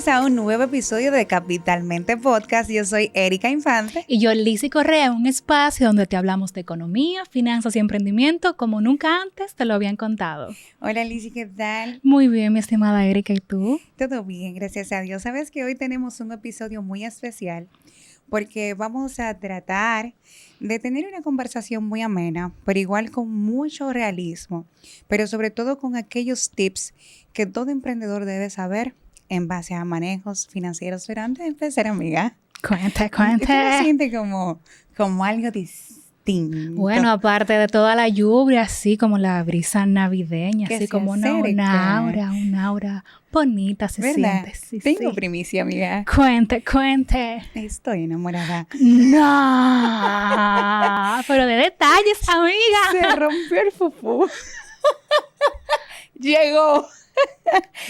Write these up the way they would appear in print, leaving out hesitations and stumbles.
Bienvenidos a un nuevo episodio de Capitalmente Podcast. Yo soy Erika Infante. Y yo, Lizzy Correa, un espacio donde te hablamos de economía, finanzas y emprendimiento como nunca antes te lo habían contado. Hola Lizzy, ¿qué tal? Muy bien, mi estimada Erika, ¿y tú? Todo bien, gracias a Dios. Sabes que hoy tenemos un episodio muy especial porque vamos a tratar de tener una conversación muy amena, pero igual con mucho realismo, pero sobre todo con aquellos tips que todo emprendedor debe saber en base a manejos financieros. Pero antes de empezar, amiga, Cuente. ¿tú te sientes como algo distinto? Bueno, aparte de toda la lluvia, así como la brisa navideña, Que así se como acerca. una aura bonita se ¿Verdad? siente. Sí, Tengo sí. primicia, amiga. Cuente. Estoy enamorada. No, pero de detalles, amiga. Se rompió el fufú. Llegó.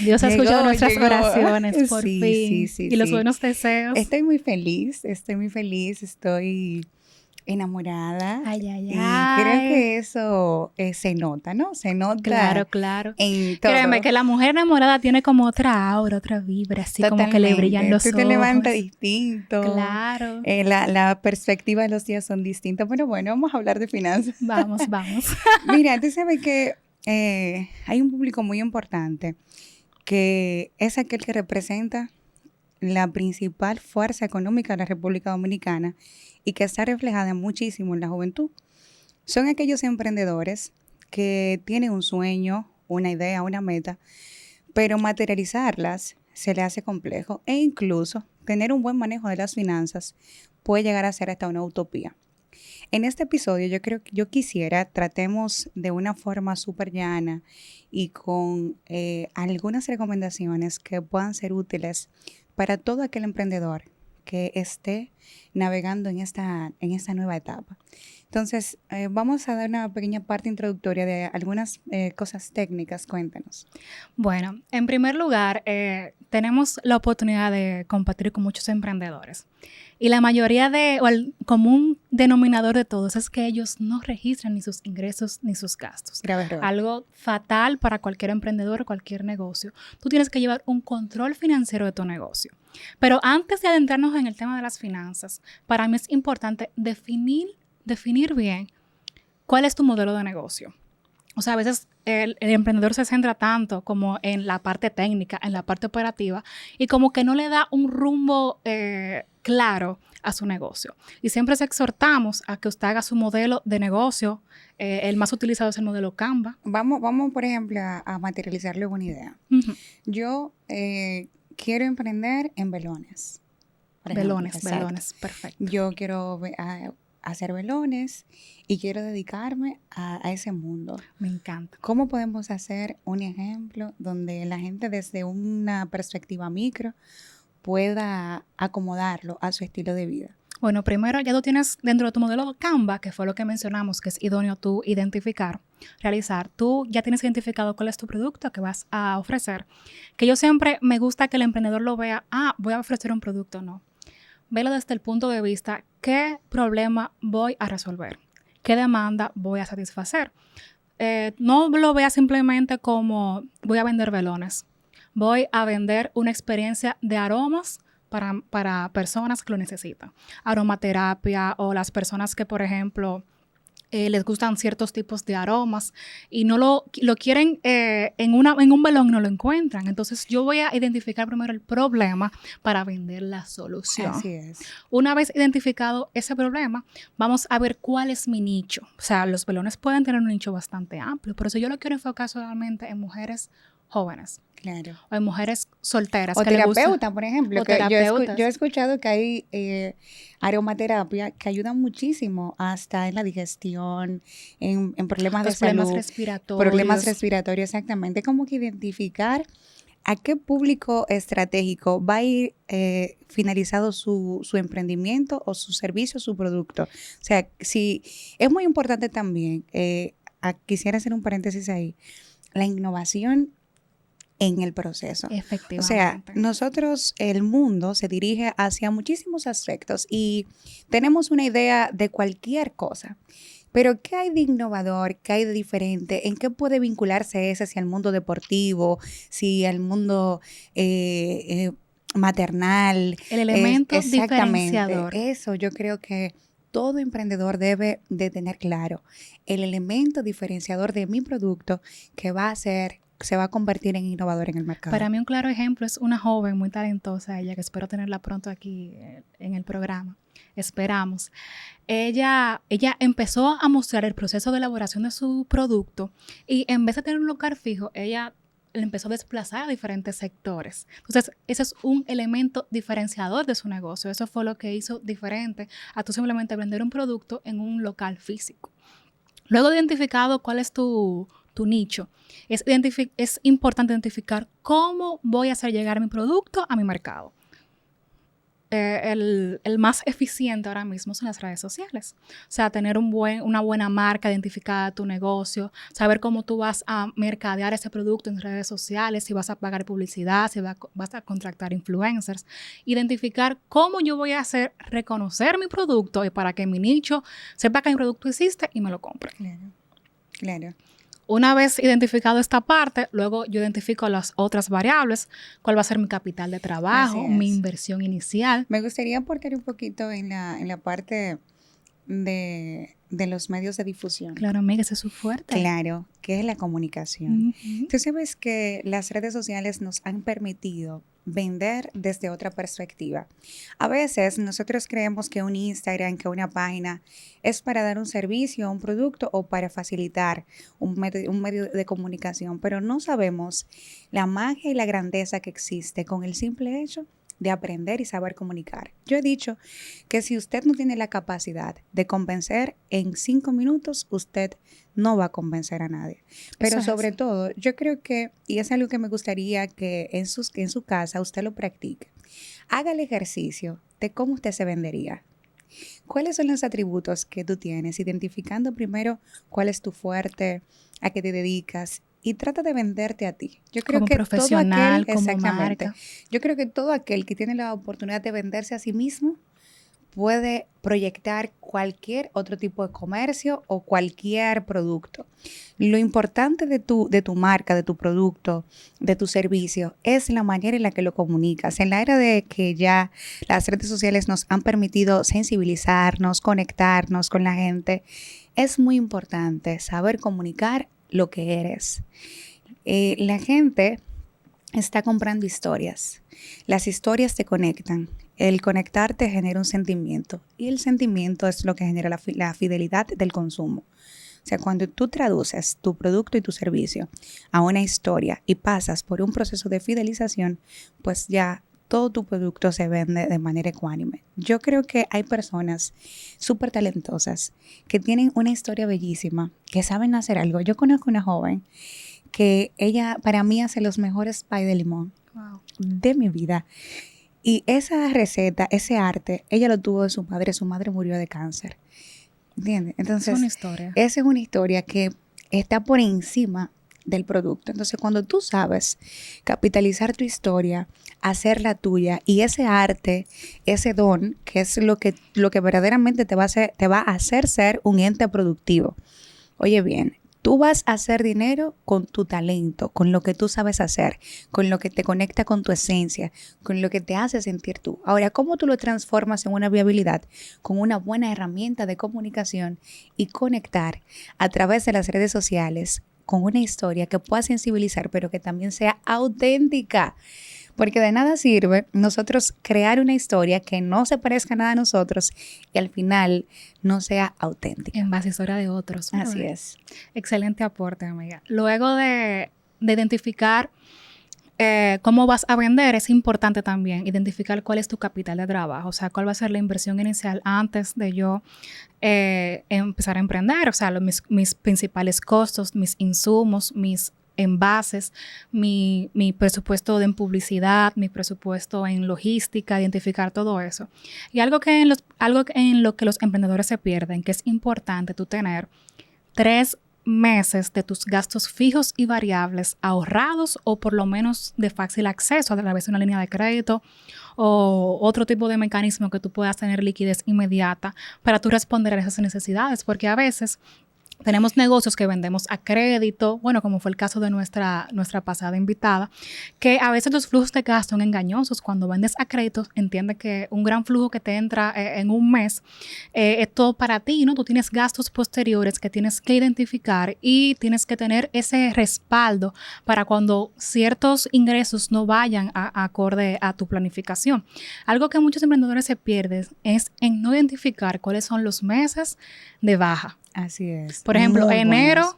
Dios ha escuchado nuestras Llegó. oraciones, por Sí, fin. Y los buenos deseos. Estoy muy feliz, estoy enamorada. Ay. Y creo que eso se nota, ¿no? Se nota Claro. en todo. Créeme que la mujer enamorada tiene como otra aura, otra vibra, así como que le brillan los ojos. Tú te levantas distinto. Claro. La perspectiva de los días son distintas. Pero bueno, vamos a hablar de finanzas. Vamos. Mira, tú sabes que hay un público muy importante que es aquel que representa la principal fuerza económica de la República Dominicana y que está reflejada muchísimo en la juventud. Son aquellos emprendedores que tienen un sueño, una idea, una meta, pero materializarlas se les hace complejo e incluso tener un buen manejo de las finanzas puede llegar a ser hasta una utopía. En este episodio yo quisiera tratemos de una forma súper llana y con algunas recomendaciones que puedan ser útiles para todo aquel emprendedor que esté navegando en esta nueva etapa. Entonces, vamos a dar una pequeña parte introductoria de algunas cosas técnicas. Cuéntanos. Bueno, en primer lugar, tenemos la oportunidad de compartir con muchos emprendedores. Y la mayoría o el común denominador de todos es que ellos no registran ni sus ingresos ni sus gastos. Grave error. Algo fatal para cualquier emprendedor o cualquier negocio. Tú tienes que llevar un control financiero de tu negocio. Pero antes de adentrarnos en el tema de las finanzas, para mí es importante definir bien cuál es tu modelo de negocio. O sea, a veces el emprendedor se centra tanto como en la parte técnica, en la parte operativa, y como que no le da un rumbo claro a su negocio. Y siempre se exhortamos a que usted haga su modelo de negocio. El más utilizado es el modelo Canva. Vamos por ejemplo, a materializarle una idea. Uh-huh. Yo quiero emprender en velones. Velones, perfecto. Yo quiero hacer velones y quiero dedicarme a ese mundo. Me encanta. ¿Cómo podemos hacer un ejemplo donde la gente desde una perspectiva micro pueda acomodarlo a su estilo de vida? Bueno, primero ya tú tienes dentro de tu modelo Canva, que fue lo que mencionamos, que es idóneo tú identificar, realizar. Tú ya tienes identificado cuál es tu producto que vas a ofrecer. Que yo siempre me gusta que el emprendedor lo vea, voy a ofrecer un producto, no. Velo desde el punto de vista, ¿qué problema voy a resolver? ¿Qué demanda voy a satisfacer? No lo veas simplemente como voy a vender velones. Voy a vender una experiencia de aromas para personas que lo necesitan. Aromaterapia o las personas que, por ejemplo, les gustan ciertos tipos de aromas y no lo quieren en un velón y no lo encuentran. Entonces, yo voy a identificar primero el problema para vender la solución. Así es. Una vez identificado ese problema, vamos a ver cuál es mi nicho. O sea, los velones pueden tener un nicho bastante amplio. Por eso yo lo quiero enfocar solamente en mujeres jóvenes. Claro. O en mujeres solteras. O terapeutas, por ejemplo. O terapeutas. Yo he escuchado que hay aromaterapia que ayudan muchísimo hasta en la digestión, en problemas de salud. Problemas respiratorios, exactamente. Como que identificar a qué público estratégico va a ir finalizado su emprendimiento o su servicio, su producto. O sea, sí, es muy importante también, quisiera hacer un paréntesis ahí, la innovación en el proceso. Efectivamente. O sea, nosotros, el mundo se dirige hacia muchísimos aspectos y tenemos una idea de cualquier cosa. Pero ¿qué hay de innovador? ¿Qué hay de diferente? ¿En qué puede vincularse ese? Si al mundo deportivo, si al mundo maternal. El elemento Exactamente. diferenciador. Eso yo creo que todo emprendedor debe de tener claro. El elemento diferenciador de mi producto que se va a convertir en innovador en el mercado. Para mí un claro ejemplo es una joven muy talentosa, ella, que espero tenerla pronto aquí en el programa. Esperamos. Ella empezó a mostrar el proceso de elaboración de su producto y en vez de tener un local fijo, ella le empezó a desplazar a diferentes sectores. Entonces, ese es un elemento diferenciador de su negocio. Eso fue lo que hizo diferente a tú simplemente vender un producto en un local físico. Luego de identificado cuál es tu nicho, es importante identificar cómo voy a hacer llegar mi producto a mi mercado. El más eficiente ahora mismo son las redes sociales. O sea, tener una buena marca identificada de tu negocio, saber cómo tú vas a mercadear ese producto en redes sociales, si vas a pagar publicidad, si vas a contratar influencers, identificar cómo yo voy a hacer reconocer mi producto y para que mi nicho sepa que mi producto existe y me lo compre. Claro. Una vez identificado esta parte, luego yo identifico las otras variables, cuál va a ser mi capital de trabajo, mi inversión inicial. Me gustaría aportar un poquito en la parte de los medios de difusión. Claro, amiga, ese es su fuerte. Claro, que es la comunicación. Tú sabes que las redes sociales nos han permitido vender desde otra perspectiva. A veces nosotros creemos que un Instagram, que una página es para dar un servicio, un producto o para facilitar un medio de comunicación, pero no sabemos la magia y la grandeza que existe con el simple hecho de aprender y saber comunicar. Yo he dicho que si usted no tiene la capacidad de convencer en 5 minutos, usted no va a convencer a nadie. Pero sobre todo, yo creo que, y es algo que me gustaría que en su casa usted lo practique, haga el ejercicio de cómo usted se vendería. ¿Cuáles son los atributos que tú tienes? Identificando primero cuál es tu fuerte, a qué te dedicas, y trata de venderte a ti. Yo creo como que profesional, todo aquel, como marca. Yo creo que todo aquel que tiene la oportunidad de venderse a sí mismo puede proyectar cualquier otro tipo de comercio o cualquier producto. Lo importante de tu marca, de tu producto, de tu servicio, es la manera en la que lo comunicas. En la era de que ya las redes sociales nos han permitido sensibilizarnos, conectarnos con la gente, es muy importante saber comunicar lo que eres. La gente está comprando historias. Las historias te conectan. El conectarte genera un sentimiento y el sentimiento es lo que genera la fidelidad del consumo. O sea, cuando tú traduces tu producto y tu servicio a una historia y pasas por un proceso de fidelización, pues ya todo tu producto se vende de manera ecuánime. Yo creo que hay personas súper talentosas que tienen una historia bellísima, que saben hacer algo. Yo conozco una joven que ella para mí hace los mejores pie de limón de mi vida. Y esa receta, ese arte, ella lo tuvo de su madre. Su madre murió de cáncer. ¿Entiendes? Entonces, es una historia. Esa es una historia que está por encima del producto. Entonces, cuando tú sabes capitalizar tu historia, hacerla tuya y ese arte, ese don, que es lo que verdaderamente te va a hacer ser un ente productivo. Oye bien, tú vas a hacer dinero con tu talento, con lo que tú sabes hacer, con lo que te conecta con tu esencia, con lo que te hace sentir tú. Ahora, ¿cómo tú lo transformas en una viabilidad? Con una buena herramienta de comunicación y conectar a través de las redes sociales con una historia que pueda sensibilizar, pero que también sea auténtica. Porque de nada sirve nosotros crear una historia que no se parezca a nada a nosotros y al final no sea auténtica. En base a historia de otros. Así es. Excelente aporte, amiga. Luego de identificar cómo vas a vender, es importante también identificar cuál es tu capital de trabajo. O sea, cuál va a ser la inversión inicial antes de yo empezar a emprender. O sea, mis principales costos, mis insumos, mis envases, mi presupuesto en publicidad, mi presupuesto en logística, identificar todo eso. Y algo en lo que los emprendedores se pierden, que es importante tú tener 3 meses de tus gastos fijos y variables ahorrados o por lo menos de fácil acceso a través de una línea de crédito o otro tipo de mecanismo que tú puedas tener liquidez inmediata para tú responder a esas necesidades, porque a veces Tenemos negocios que vendemos a crédito, bueno, como fue el caso de nuestra pasada invitada, que a veces los flujos de gasto son engañosos. Cuando vendes a crédito, entiende que un gran flujo que te entra en un mes es todo para ti, ¿no? Tú tienes gastos posteriores que tienes que identificar y tienes que tener ese respaldo para cuando ciertos ingresos no vayan acorde a tu planificación. Algo que muchos emprendedores se pierden es en no identificar cuáles son los meses de baja. Así es. Por ejemplo, Muy enero buenas.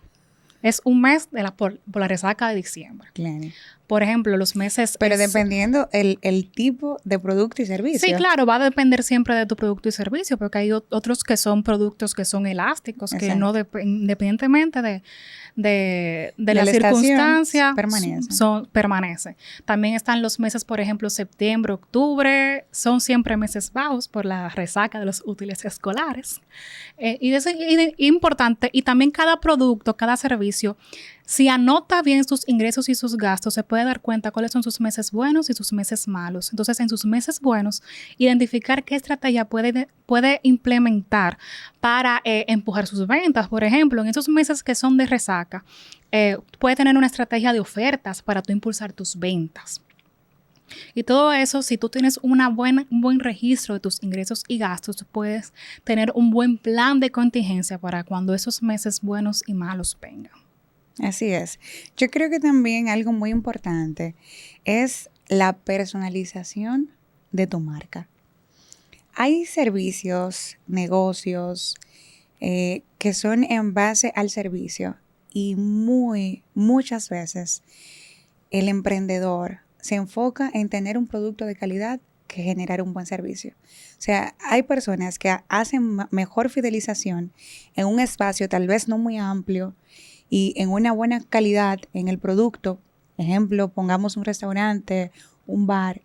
es un mes por la resaca de diciembre. Claro. Por ejemplo, los meses... Pero dependiendo el tipo de producto y servicio. Sí, claro, va a depender siempre de tu producto y servicio, porque hay otros que son productos que son elásticos, Exacto. que no independientemente de la estación, circunstancia, permanece. También están los meses, por ejemplo, septiembre, octubre, son siempre meses bajos por la resaca de los útiles escolares. Y eso es importante. Y también cada producto, cada servicio, si anota bien sus ingresos y sus gastos, se puede dar cuenta cuáles son sus meses buenos y sus meses malos. Entonces, en sus meses buenos, identificar qué estrategia puede implementar para empujar sus ventas. Por ejemplo, en esos meses que son de resaca, puede tener una estrategia de ofertas para tú impulsar tus ventas. Y todo eso, si tú tienes un buen registro de tus ingresos y gastos, tú puedes tener un buen plan de contingencia para cuando esos meses buenos y malos vengan. Así es. Yo creo que también algo muy importante es la personalización de tu marca. Hay servicios, negocios que son en base al servicio y muchas veces el emprendedor se enfoca en tener un producto de calidad que generar un buen servicio. O sea, hay personas que hacen mejor fidelización en un espacio tal vez no muy amplio y en una buena calidad en el producto. Ejemplo, pongamos un restaurante, un bar,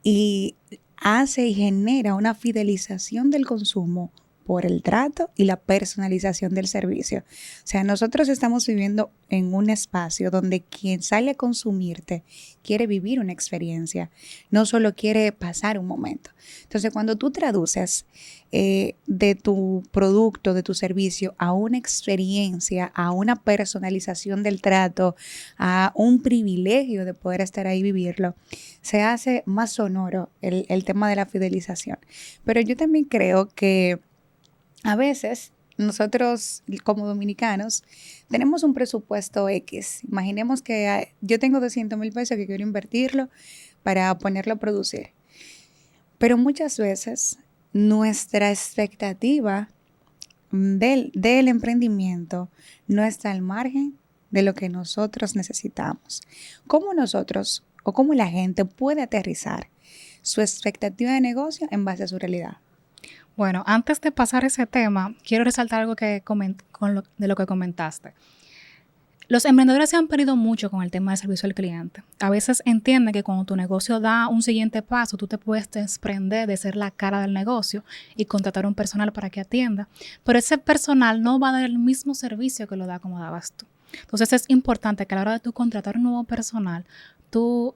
y hace y genera una fidelización del consumo por el trato y la personalización del servicio. O sea, nosotros estamos viviendo en un espacio donde quien sale a consumirte quiere vivir una experiencia, no solo quiere pasar un momento. Entonces, cuando tú traduces de tu producto, de tu servicio a una experiencia, a una personalización del trato, a un privilegio de poder estar ahí y vivirlo, se hace más sonoro el tema de la fidelización. Pero yo también creo que a veces nosotros como dominicanos tenemos un presupuesto X. Imaginemos que yo tengo 200,000 pesos que quiero invertirlo para ponerlo a producir. Pero muchas veces nuestra expectativa del emprendimiento no está al margen de lo que nosotros necesitamos. ¿Cómo nosotros o cómo la gente puede aterrizar su expectativa de negocio en base a su realidad? Bueno, antes de pasar ese tema, quiero resaltar algo de lo que comentaste. Los emprendedores se han perdido mucho con el tema del servicio al cliente. A veces entienden que cuando tu negocio da un siguiente paso, tú te puedes desprender de ser la cara del negocio y contratar un personal para que atienda. Pero ese personal no va a dar el mismo servicio que lo da como dabas tú. Entonces es importante que a la hora de tú contratar un nuevo personal, tú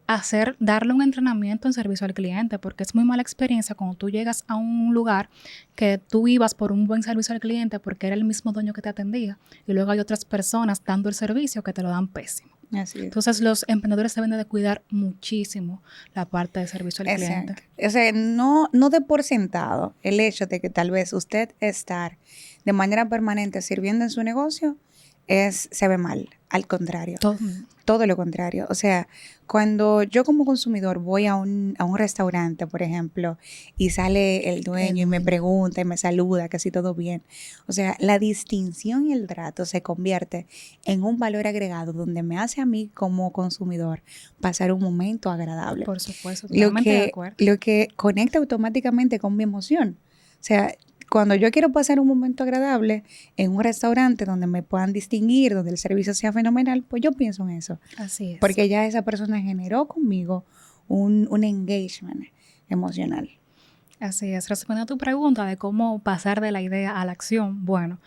darle un entrenamiento en servicio al cliente, porque es muy mala experiencia cuando tú llegas a un lugar que tú ibas por un buen servicio al cliente porque era el mismo dueño que te atendía y luego hay otras personas dando el servicio que te lo dan pésimo. Así es. Entonces los emprendedores deben de cuidar muchísimo la parte de servicio al cliente. O sea, no de por sentado el hecho de que tal vez usted estar de manera permanente sirviendo en su negocio se ve mal. Al contrario. Todo lo contrario. O sea, cuando yo como consumidor voy a un restaurante, por ejemplo, y sale el dueño y me pregunta y me saluda, que si todo bien. O sea, la distinción y el trato se convierte en un valor agregado donde me hace a mí como consumidor pasar un momento agradable. Por supuesto, totalmente de acuerdo. Lo que conecta automáticamente con mi emoción. O sea, cuando yo quiero pasar un momento agradable en un restaurante donde me puedan distinguir, donde el servicio sea fenomenal, pues yo pienso en eso. Así es. Porque ya esa persona generó conmigo un engagement emocional. Así es. Respondiendo a tu pregunta de cómo pasar de la idea a la acción, bueno,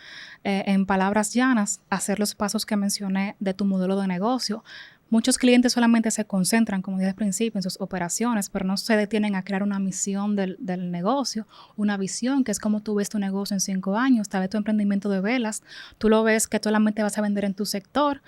en palabras llanas, hacer los pasos que mencioné de tu modelo de negocio, Muchos clientes solamente se concentran, como dije al principio, en sus operaciones, pero no se detienen a crear una misión del negocio, una visión, que es como tú ves tu negocio en 5 años, tal vez tu emprendimiento de velas, tú lo ves que solamente vas a vender en tu sector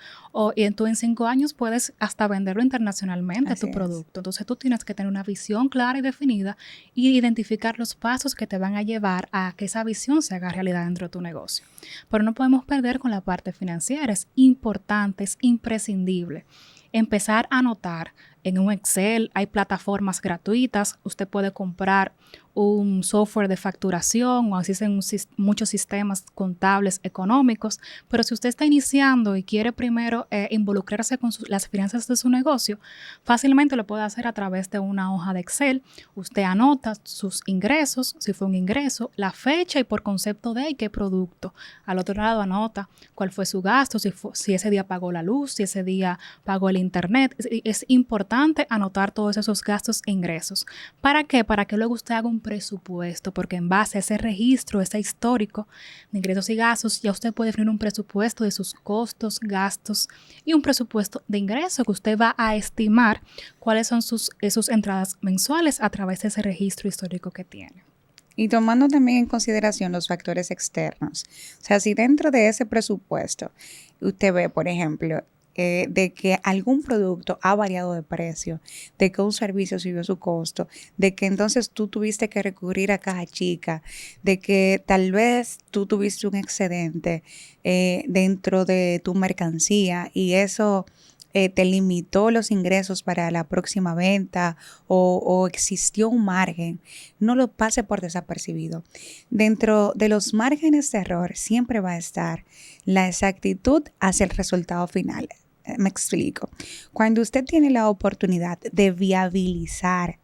y tú en 5 años puedes hasta venderlo internacionalmente, Así tu es. producto. Entonces tú tienes que tener una visión clara y definida y identificar los pasos que te van a llevar a que esa visión se haga realidad dentro de tu negocio. Pero no podemos perder con la parte financiera, es importante, es imprescindible. Empezar a anotar en un Excel, hay plataformas gratuitas, usted puede comprar un software de facturación o existen muchos sistemas contables económicos, pero si usted está iniciando y quiere primero involucrarse con las finanzas de su negocio, fácilmente lo puede hacer a través de una hoja de Excel. Usted anota sus ingresos, si fue un ingreso, la fecha y por concepto de y qué producto. Al otro lado anota cuál fue su gasto, si ese día pagó la luz, si ese día pagó el internet. Es importante anotar todos esos gastos e ingresos. ¿Para qué? Para que luego usted haga un presupuesto, porque en base a ese registro, ese histórico de ingresos y gastos, ya usted puede definir un presupuesto de sus costos, gastos y un presupuesto de ingreso que usted va a estimar cuáles son sus entradas mensuales a través de ese registro histórico que tiene. Y tomando también en consideración los factores externos. O sea, si dentro de ese presupuesto usted ve, por ejemplo, de que algún producto ha variado de precio, de que un servicio subió su costo, de que entonces tú tuviste que recurrir a caja chica, de que tal vez tú tuviste un excedente dentro de tu mercancía y eso te limitó los ingresos para la próxima venta o existió un margen, no lo pase por desapercibido. Dentro de los márgenes de error siempre va a estar la exactitud hacia el resultado final. Me explico. Cuando usted tiene la oportunidad de viabilizar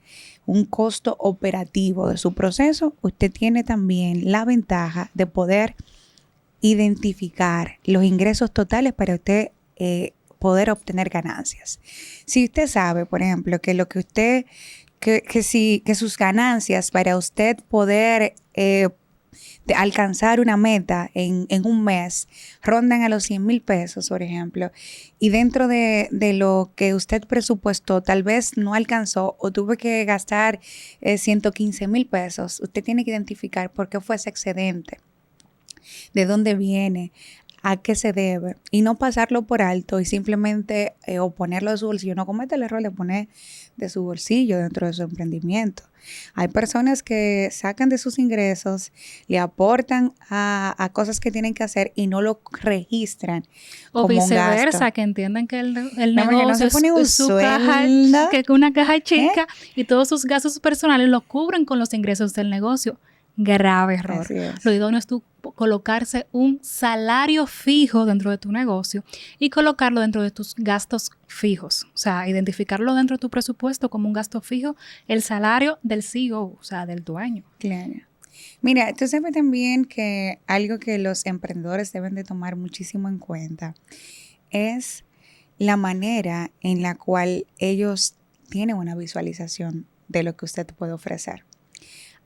un costo operativo de su proceso, usted tiene también la ventaja de poder identificar los ingresos totales para usted poder obtener ganancias. Si usted sabe, por ejemplo, que lo que usted, que sus ganancias para usted poder de alcanzar una meta en un mes rondan a los 100,000 pesos, por ejemplo, y dentro de lo que usted presupuestó tal vez no alcanzó o tuvo que gastar 115,000 pesos, usted tiene que identificar por qué fue ese excedente, de dónde viene, a qué se debe y no pasarlo por alto y simplemente o ponerlo de su bolsillo. No cometa el error de poner de su bolsillo dentro de su emprendimiento. Hay personas que sacan de sus ingresos, le aportan a cosas que tienen que hacer y no lo registran o como viceversa, un gasto. que entienden que el No, porque no negocio se pone un es su caja, sueldo, que es una caja chica y todos sus gastos personales lo cubren con los ingresos del negocio. Grave error. Así es. Lo idóneo es tú colocarse un salario fijo dentro de tu negocio y colocarlo dentro de tus gastos fijos. O sea, identificarlo dentro de tu presupuesto como un gasto fijo, el salario del CEO, o sea, del dueño. Claro. Mira, tú sabes también que algo que los emprendedores deben de tomar muchísimo en cuenta es la manera en la cual ellos tienen una visualización de lo que usted puede ofrecer.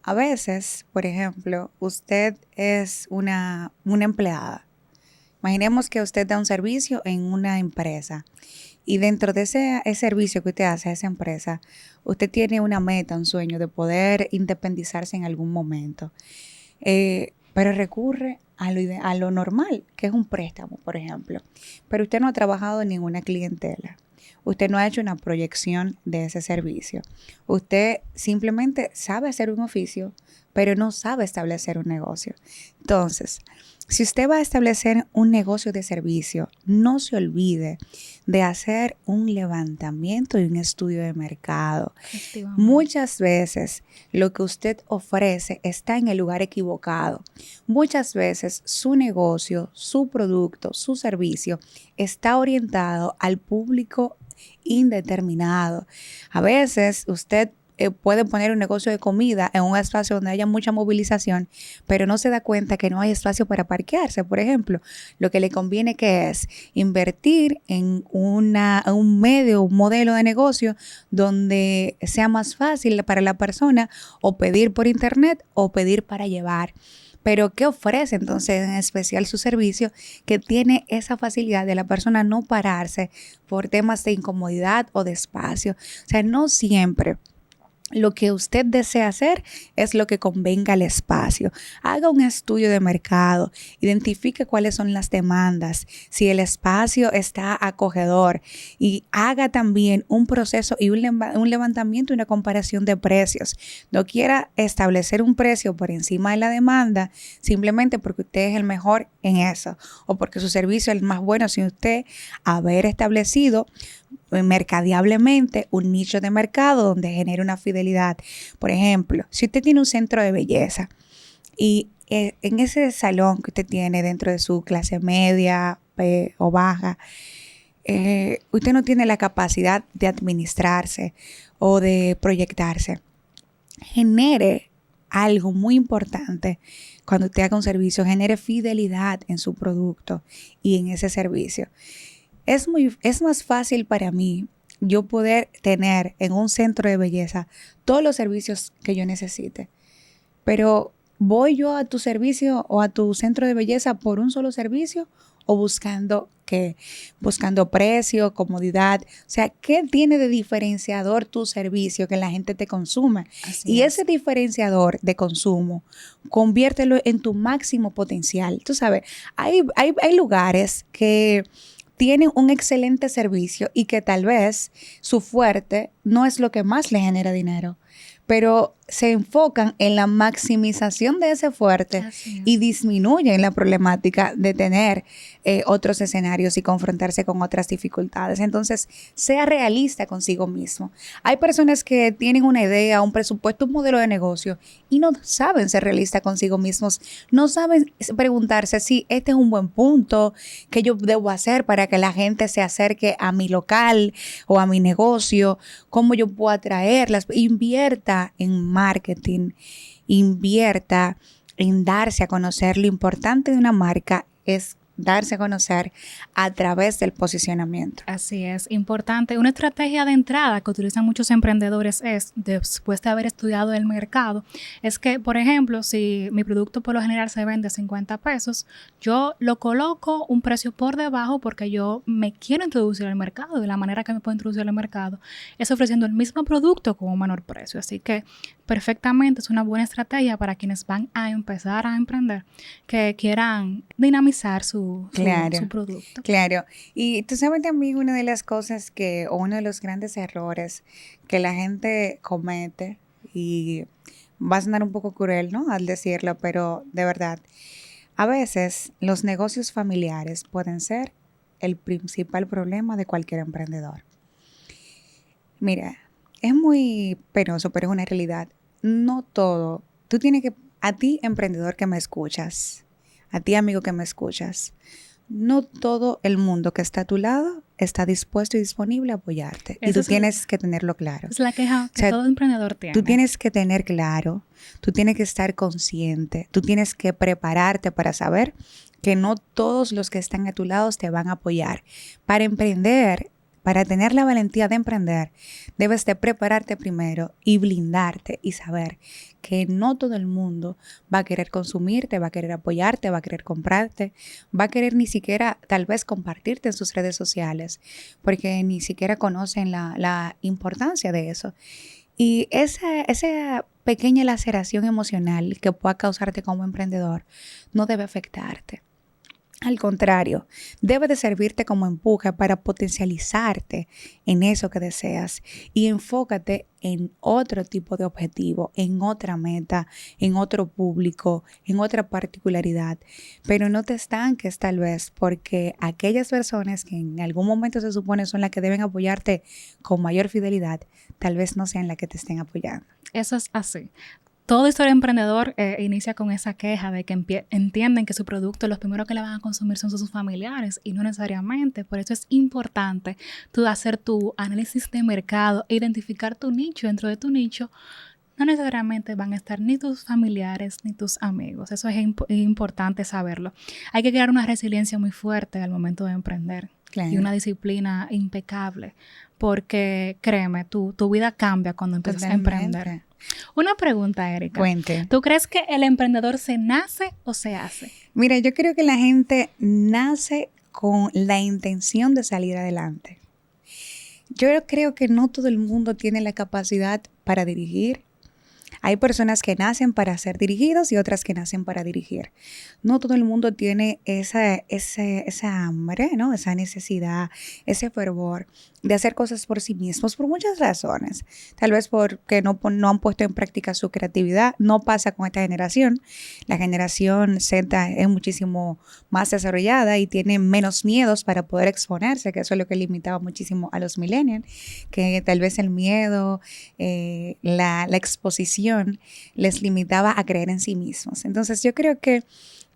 A veces, por ejemplo, usted es una empleada. Imaginemos que usted da un servicio en una empresa y dentro de ese servicio que usted hace a esa empresa, usted tiene una meta, un sueño de poder independizarse en algún momento. Pero recurre a lo normal, que es un préstamo, por ejemplo. Pero usted no ha trabajado en ninguna clientela. Usted no ha hecho una proyección de ese servicio. Usted simplemente sabe hacer un oficio, pero no sabe establecer un negocio. Entonces, si usted va a establecer un negocio de servicio, no se olvide de hacer un levantamiento y un estudio de mercado. Muchas veces lo que usted ofrece está en el lugar equivocado. Muchas veces su negocio, su producto, su servicio está orientado al público indeterminado. A veces usted puede poner un negocio de comida en un espacio donde haya mucha movilización, pero no se da cuenta que no hay espacio para parquearse, por ejemplo. Lo que le conviene que es invertir en un modelo de negocio donde sea más fácil para la persona o pedir por internet o pedir para llevar. Pero ¿qué ofrece entonces en especial su servicio que tiene esa facilidad de la persona no pararse por temas de incomodidad o de espacio? O sea, no siempre lo que usted desea hacer es lo que convenga al espacio. Haga un estudio de mercado, identifique cuáles son las demandas, si el espacio está acogedor y haga también un proceso y un levantamiento y una comparación de precios. No quiera establecer un precio por encima de la demanda simplemente porque usted es el mejor en eso o porque su servicio es el más bueno sin usted haber establecido mercadeablemente un nicho de mercado donde genere una fidelidad. Por ejemplo, si usted tiene un centro de belleza y en ese salón que usted tiene dentro de su clase media o baja, usted no tiene la capacidad de administrarse o de proyectarse, genere algo muy importante. Cuando usted haga un servicio, genere fidelidad en su producto y en ese servicio. Es más fácil para mí yo poder tener en un centro de belleza todos los servicios que yo necesite. Pero ¿voy yo a tu servicio o a tu centro de belleza por un solo servicio o buscando qué? Buscando precio, comodidad. O sea, ¿qué tiene de diferenciador tu servicio que la gente te consume? Y ese diferenciador de consumo, conviértelo en tu máximo potencial. Tú sabes, hay lugares que tienen un excelente servicio y que tal vez su fuerte no es lo que más le genera dinero, pero se enfocan en la maximización de ese fuerte y disminuyen la problemática de tener otros escenarios y confrontarse con otras dificultades. Entonces, sea realista consigo mismo. Hay personas que tienen una idea, un presupuesto, un modelo de negocio y no saben ser realistas consigo mismos. No saben preguntarse si este es un buen punto, qué yo debo hacer para que la gente se acerque a mi local o a mi negocio, cómo yo puedo atraerlas. Invierta en marketing, invierta en darse a conocer. Lo importante de una marca es darse a conocer a través del posicionamiento. Así es, importante. Una estrategia de entrada que utilizan muchos emprendedores es, después de haber estudiado el mercado, es que, por ejemplo, si mi producto por lo general se vende 50 pesos, yo lo coloco un precio por debajo porque yo me quiero introducir al mercado. De la manera que me puedo introducir al mercado es ofreciendo el mismo producto con un menor precio. Así que perfectamente es una buena estrategia para quienes van a empezar a emprender, que quieran dinamizar su producto. Claro. Y tú sabes también una de las cosas o uno de los grandes errores que la gente comete, y va a sonar un poco cruel, ¿no?, al decirlo, pero de verdad, a veces los negocios familiares pueden ser el principal problema de cualquier emprendedor. Mira, es muy penoso, pero es una realidad. No todo. A ti, emprendedor que me escuchas, a ti, amigo que me escuchas, no todo el mundo que está a tu lado está dispuesto y disponible a apoyarte. Y tú tienes que tenerlo claro. Es la queja que todo emprendedor tiene. Tú tienes que tener claro, tú tienes que estar consciente, tú tienes que prepararte para saber que no todos los que están a tu lado te van a apoyar. Para emprender, para tener la valentía de emprender, debes de prepararte primero y blindarte y saber que no todo el mundo va a querer consumirte, va a querer apoyarte, va a querer comprarte, va a querer ni siquiera tal vez compartirte en sus redes sociales, porque ni siquiera conocen la importancia de eso. Y esa pequeña laceración emocional que pueda causarte como emprendedor no debe afectarte. Al contrario, debe de servirte como empuje para potencializarte en eso que deseas y enfócate en otro tipo de objetivo, en otra meta, en otro público, en otra particularidad. Pero no te estanques tal vez porque aquellas personas que en algún momento se supone son las que deben apoyarte con mayor fidelidad, tal vez no sean las que te estén apoyando. Eso es así. Toda historia de emprendedor inicia con esa queja de que entienden que su producto, los primeros que le van a consumir son sus familiares y no necesariamente. Por eso es importante tú hacer tu análisis de mercado e identificar tu nicho. Dentro de tu nicho no necesariamente van a estar ni tus familiares ni tus amigos. Eso es importante saberlo. Hay que crear una resiliencia muy fuerte al momento de emprender. Claro. Y una disciplina impecable. Porque créeme, tu vida cambia cuando empiezas a emprender. Una pregunta, Erika. Cuente. ¿Tú crees que el emprendedor se nace o se hace? Mira, yo creo que la gente nace con la intención de salir adelante. Yo creo que no todo el mundo tiene la capacidad para dirigir. Hay personas que nacen para ser dirigidos y otras que nacen para dirigir. No todo el mundo tiene esa hambre, ¿no? Esa necesidad, ese fervor de hacer cosas por sí mismos por muchas razones. Tal vez porque no han puesto en práctica su creatividad. No pasa con esta generación. La generación Z es muchísimo más desarrollada y tiene menos miedos para poder exponerse, que eso es lo que limitaba muchísimo a los millennials, que tal vez el miedo, la exposición les limitaba a creer en sí mismos. Entonces yo creo que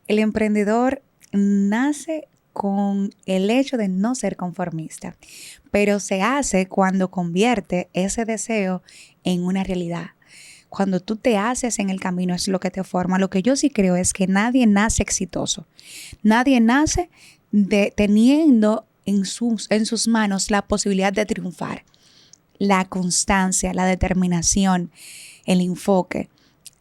el emprendedor nace con el hecho de no ser conformista, pero se hace cuando convierte ese deseo en una realidad. Cuando tú te haces en el camino es lo que te forma. Lo que yo sí creo es que nadie nace exitoso. Nadie nace teniendo en sus manos la posibilidad de triunfar. La constancia, la determinación, el enfoque,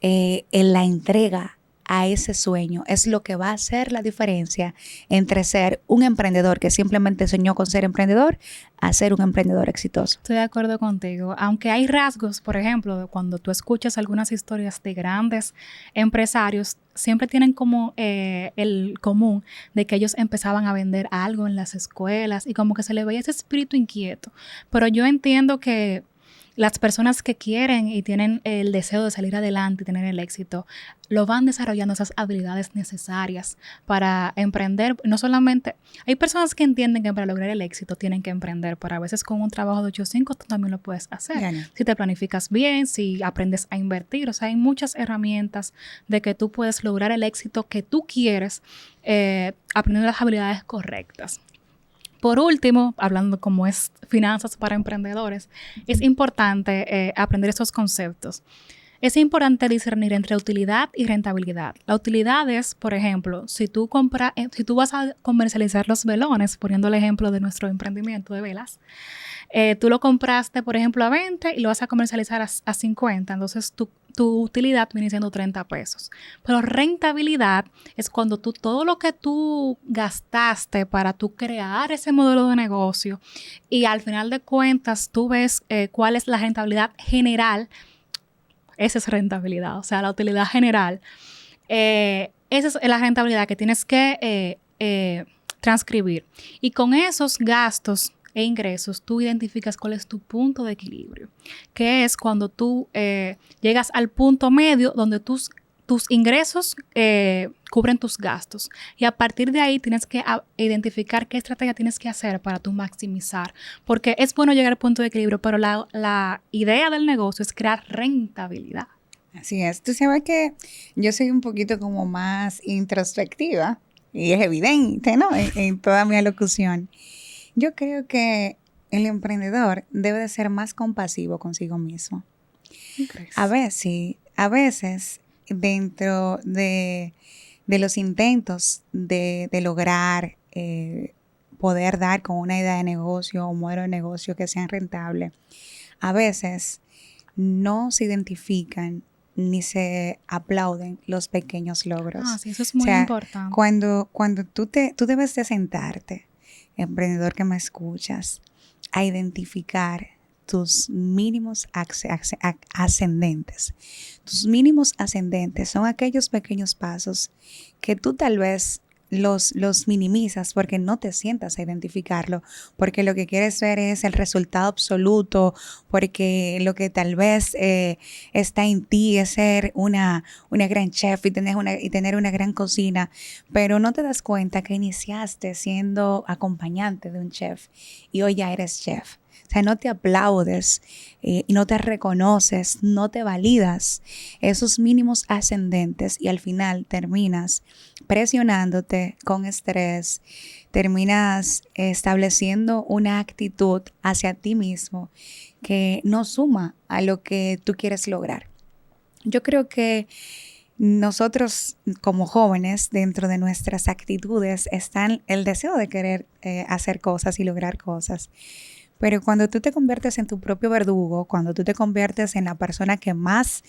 la entrega a ese sueño es lo que va a hacer la diferencia entre ser un emprendedor que simplemente soñó con ser emprendedor a ser un emprendedor exitoso. Estoy de acuerdo contigo. Aunque hay rasgos, por ejemplo, cuando tú escuchas algunas historias de grandes empresarios, siempre tienen como el común de que ellos empezaban a vender algo en las escuelas y como que se les veía ese espíritu inquieto. Pero yo entiendo que las personas que quieren y tienen el deseo de salir adelante y tener el éxito, lo van desarrollando esas habilidades necesarias para emprender. No solamente, hay personas que entienden que para lograr el éxito tienen que emprender, pero a veces con un trabajo de 8 a 5 tú también lo puedes hacer. Claro. Si te planificas bien, si aprendes a invertir, o sea, hay muchas herramientas de que tú puedes lograr el éxito que tú quieres aprendiendo las habilidades correctas. Por último, hablando como es finanzas para emprendedores, es importante aprender estos conceptos. Es importante discernir entre utilidad y rentabilidad. La utilidad es, por ejemplo, si tú vas a comercializar los velones, poniendo el ejemplo de nuestro emprendimiento de velas, tú lo compraste, por ejemplo, a 20 y lo vas a comercializar a 50. Entonces, tu utilidad viene siendo 30 pesos. Pero rentabilidad es cuando todo lo que tú gastaste para tú crear ese modelo de negocio y al final de cuentas tú ves cuál es la rentabilidad general. Esa es rentabilidad, o sea, la utilidad general. Esa es la rentabilidad que tienes que transcribir. Y con esos gastos e ingresos, tú identificas cuál es tu punto de equilibrio, que es cuando tú llegas al punto medio donde tus ingresos cubren tus gastos. Y a partir de ahí tienes que identificar qué estrategia tienes que hacer para tú maximizar. Porque es bueno llegar al punto de equilibrio, pero la idea del negocio es crear rentabilidad. Así es. Tú sabes que yo soy un poquito como más introspectiva y es evidente, ¿no? En toda mi alocución. Yo creo que el emprendedor debe de ser más compasivo consigo mismo. ¿Crees? A veces dentro de los intentos de lograr poder dar con una idea de negocio o un modelo de negocio que sea rentable, a veces no se identifican ni se aplauden los pequeños logros. Sí, eso es muy importante. Cuando tú debes de sentarte, emprendedor que me escuchas, a identificar tus mínimos ascendentes. Tus mínimos ascendentes son aquellos pequeños pasos que tú tal vez los minimizas porque no te sientas a identificarlo, porque lo que quieres ver es el resultado absoluto, porque lo que tal vez está en ti es ser una gran chef y tener una gran cocina, pero no te das cuenta que iniciaste siendo acompañante de un chef y hoy ya eres chef. O sea, no te aplaudes, no te reconoces, no te validas esos mínimos ascendentes y al final terminas presionándote con estrés, terminas estableciendo una actitud hacia ti mismo que no suma a lo que tú quieres lograr. Yo creo que nosotros como jóvenes, dentro de nuestras actitudes, está el deseo de querer hacer cosas y lograr cosas. Pero cuando tú te conviertes en tu propio verdugo, cuando tú te conviertes en la persona que más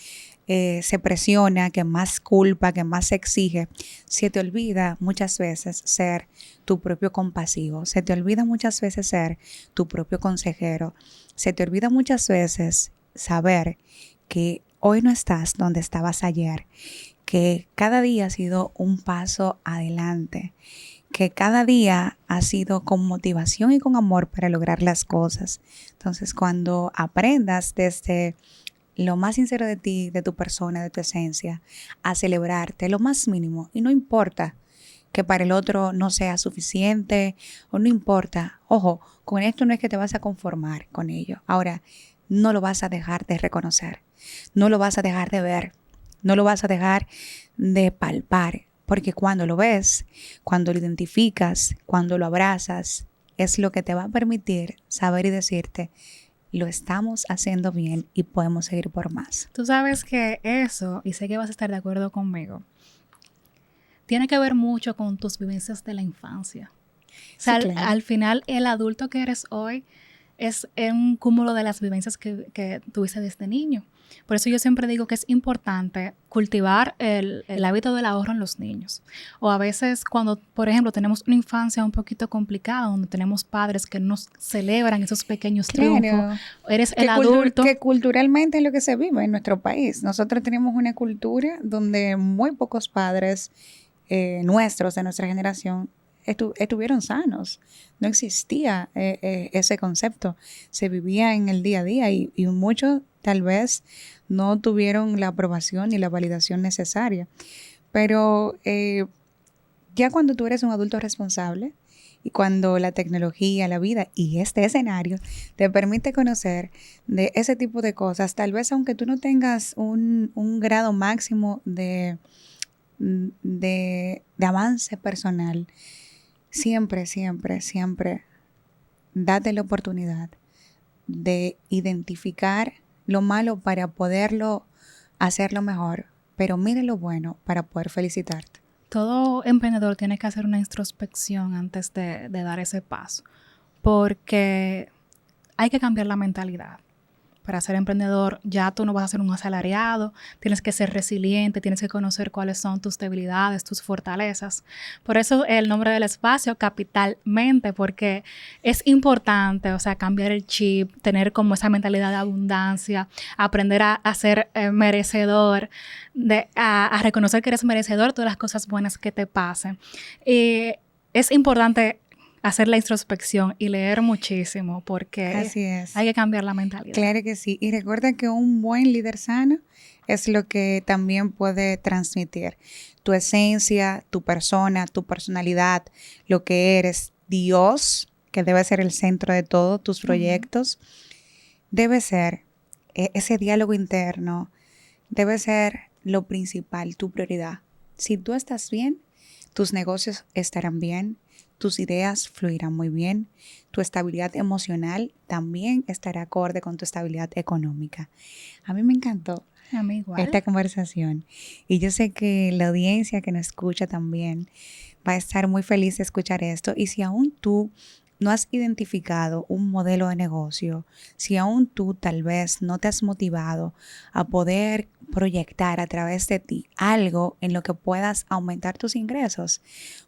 se presiona, que más culpa, que más se exige, se te olvida muchas veces ser tu propio compasivo, se te olvida muchas veces ser tu propio consejero, se te olvida muchas veces saber que hoy no estás donde estabas ayer, que cada día ha sido un paso adelante, que cada día ha sido con motivación y con amor para lograr las cosas. Entonces, cuando aprendas desde lo más sincero de ti, de tu persona, de tu esencia, a celebrarte lo más mínimo, y no importa que para el otro no sea suficiente o no importa, ojo, con esto no es que te vas a conformar con ello. Ahora, no lo vas a dejar de reconocer, no lo vas a dejar de ver, no lo vas a dejar de palpar, porque cuando lo ves, cuando lo identificas, cuando lo abrazas, es lo que te va a permitir saber y decirte, lo estamos haciendo bien y podemos seguir por más. Tú sabes que eso, y sé que vas a estar de acuerdo conmigo, tiene que ver mucho con tus vivencias de la infancia. O sea, Sí, claro. al final, el adulto que eres hoy es un cúmulo de las vivencias que tuviste desde niño. Por eso yo siempre digo que es importante cultivar el hábito del ahorro en los niños. O a veces cuando, por ejemplo, tenemos una infancia un poquito complicada, donde tenemos padres que nos celebran esos pequeños triunfos, eres el adulto. Que culturalmente es lo que se vive en nuestro país. Nosotros tenemos una cultura donde muy pocos padres nuestros, de nuestra generación, estuvieron sanos. No existía ese concepto. Se vivía en el día a día y muchos tal vez no tuvieron la aprobación ni la validación necesaria. Pero ya cuando tú eres un adulto responsable y cuando la tecnología, la vida y este escenario te permite conocer de ese tipo de cosas, tal vez aunque tú no tengas un grado máximo de avance personal, siempre, siempre, siempre date la oportunidad de identificar lo malo para poderlo hacerlo mejor, pero mire lo bueno para poder felicitarte. Todo emprendedor tiene que hacer una introspección antes de dar ese paso, porque hay que cambiar la mentalidad. Para ser emprendedor, ya tú no vas a ser un asalariado, tienes que ser resiliente, tienes que conocer cuáles son tus debilidades, tus fortalezas. Por eso el nombre del espacio, Capitalmente, porque es importante, o sea, cambiar el chip, tener como esa mentalidad de abundancia, aprender a ser merecedor, a reconocer que eres merecedor de todas las cosas buenas que te pasen. Y es importante hacer la introspección y leer muchísimo porque Así es. Hay que cambiar la mentalidad. Claro que sí. Y recuerda que un buen líder sano es lo que también puede transmitir tu esencia, tu persona, tu personalidad, lo que eres, Dios, que debe ser el centro de todos tus proyectos, debe ser ese diálogo interno, debe ser lo principal, tu prioridad. Si tú estás bien, tus negocios estarán bien, tus ideas fluirán muy bien, tu estabilidad emocional también estará acorde con tu estabilidad económica. A mí me encantó esta conversación y yo sé que la audiencia que nos escucha también va a estar muy feliz de escuchar esto. Y si aún tú no has identificado un modelo de negocio, si aún tú tal vez no te has motivado a poder proyectar a través de ti algo en lo que puedas aumentar tus ingresos,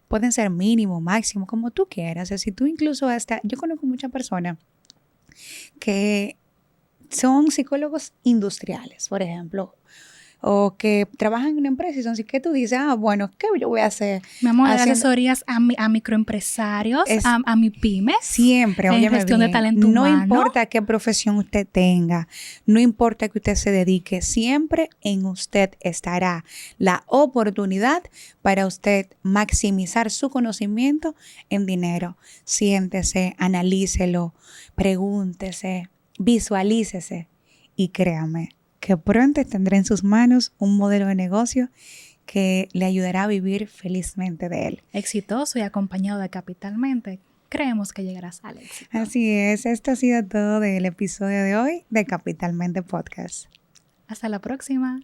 pueden ser mínimo, máximo, como tú quieras. O sea, si tú incluso yo conozco muchas personas que son psicólogos industriales, por ejemplo, o que trabajan en una empresa y son así que tú dices, bueno, ¿qué yo voy a hacer? Mi amor, asesorías a microempresarios, a mi pymes. Siempre, en óyeme gestión bien, de talento no humano. importa qué profesión usted tenga, no importa que usted se dedique, siempre en usted estará la oportunidad para usted maximizar su conocimiento en dinero. Siéntese, analícelo, pregúntese, visualícese y créame que pronto tendrá en sus manos un modelo de negocio que le ayudará a vivir felizmente de él. Exitoso y acompañado de Capitalmente, creemos que llegarás al éxito. Así es, esto ha sido todo del episodio de hoy de Capitalmente Podcast. Hasta la próxima.